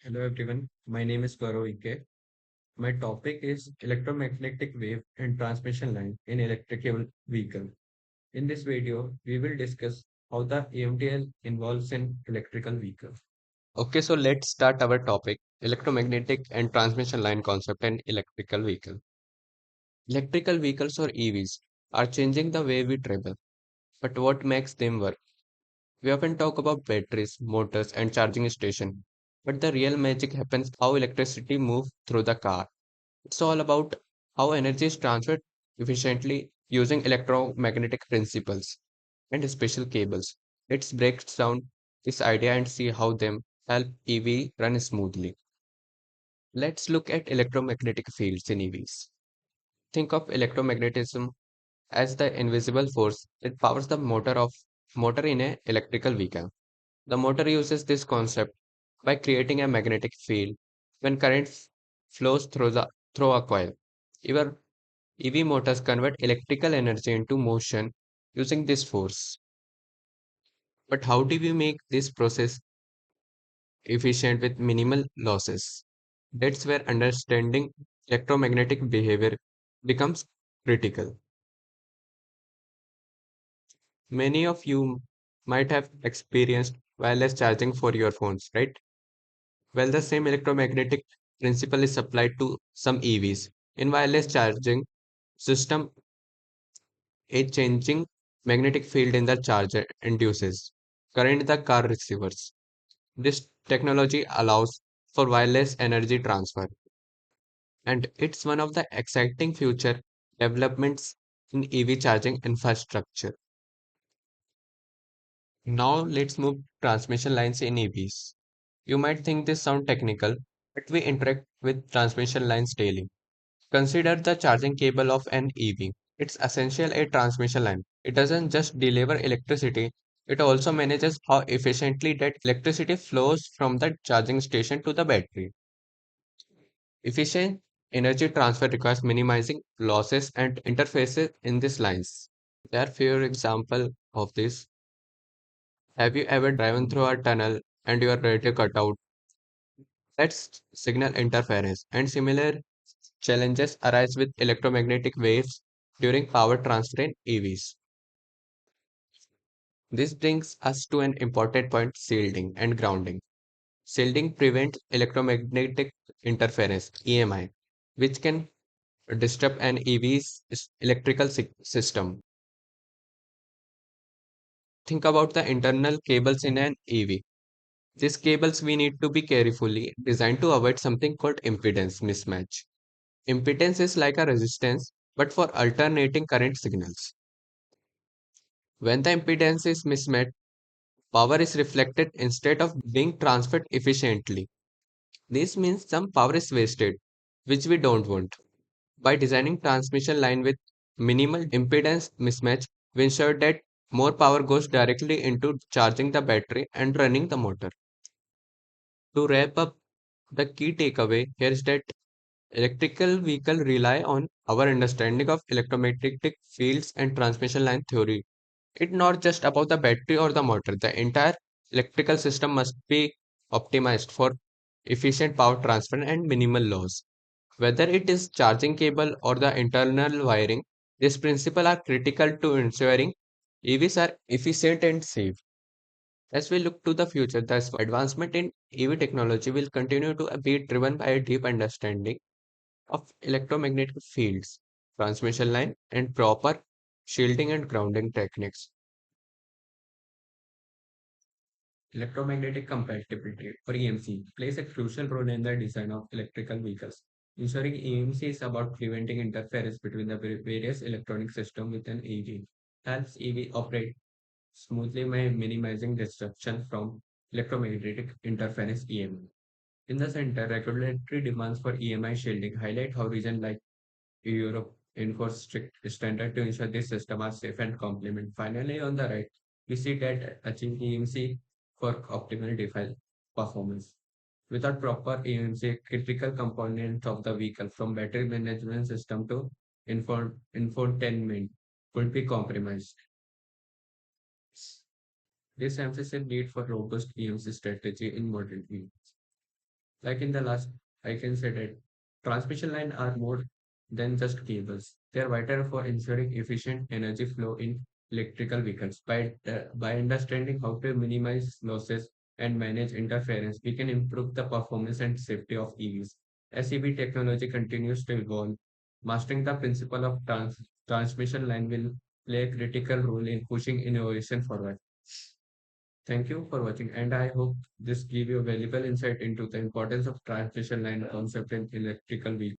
Hello everyone, my name is Gaurav Uikey. My topic is electromagnetic wave and transmission line in electrical vehicle. In this video, we will discuss how the EMTL involves in electrical vehicle. Okay, so let's start our topic, electromagnetic and transmission line concept in electrical vehicle. Electrical vehicles or EVs are changing the way we travel, but what makes them work? We often talk about batteries, motors, and charging station, but the real magic happens how electricity moves through the car. It's all about how energy is transferred efficiently using electromagnetic principles and special cables. Let's break down this idea and see how them help EV run smoothly. Let's look at electromagnetic fields in EVs. Think of electromagnetism as the invisible force that powers the motor in an electrical vehicle. The motor uses this concept by creating a magnetic field when flows through a coil. Even EV motors convert electrical energy into motion using this force. But how do we make this process efficient with minimal losses? That's where understanding electromagnetic behavior becomes critical. Many of you might have experienced wireless charging for your phones, right? Well, the same electromagnetic principle is applied to some EVs. In wireless charging system, a changing magnetic field in the charger induces current in the car receivers. This technology allows for wireless energy transfer, and it's one of the exciting future developments in EV charging infrastructure. Now let's move transmission lines in EVs. You might think this sound technical, but we interact with transmission lines daily. Consider the charging cable of an EV. It's essentially a transmission line. It doesn't just deliver electricity, it also manages how efficiently that electricity flows from the charging station to the battery. Efficient energy transfer requires minimizing losses and interfaces in these lines. There are few examples of this. Have you ever driven through a tunnel and your radio cut out? That's signal interference, and similar challenges arise with electromagnetic waves during power transfer in EVs. This brings us to an important point, shielding and grounding. Shielding prevents electromagnetic interference EMI, which can disrupt an EV's electrical system. Think about the internal cables in an EV. These cables we need to be carefully designed to avoid something called impedance mismatch. Impedance is like a resistance, but for alternating current signals. When the impedance is mismatched, power is reflected instead of being transferred efficiently. This means some power is wasted, which we don't want. By designing transmission line with minimal impedance mismatch, we ensure that more power goes directly into charging the battery and running the motor. To wrap up, the key takeaway here is that electrical vehicles rely on our understanding of electromagnetic fields and transmission line theory. It's not just about the battery or the motor. The entire electrical system must be optimized for efficient power transfer and minimal loss. Whether it is charging cable or the internal wiring, these principles are critical to ensuring EVs are efficient and safe. As we look to the future, the advancement in EV technology will continue to be driven by a deep understanding of electromagnetic fields, transmission line, and proper shielding and grounding techniques. Electromagnetic compatibility, or EMC, plays a crucial role in the design of electrical vehicles. Ensuring EMC is about preventing interference between the various electronic systems within EV. Helps EV operate smoothly by minimizing disruption from electromagnetic interference EM. In the center, regulatory demands for EMI shielding highlight how regions like Europe enforce strict standards to ensure these systems are safe and complement. Finally, on the right, we see that achieving EMC for optimal device performance. Without proper EMC, critical components of the vehicle, from battery management system to infotainment, could be compromised. This emphasizes need for robust EMC strategy in modern vehicles. Like in the last, I can say that transmission line are more than just cables. They are vital for ensuring efficient energy flow in electrical vehicles. By understanding how to minimize losses and manage interference, we can improve the performance and safety of EVs. As EV technology continues to evolve, mastering the principle of transmission line will play a critical role in pushing innovation forward. Thank you for watching, and I hope this give you valuable insight into the importance of transmission line concept in electrical vehicles.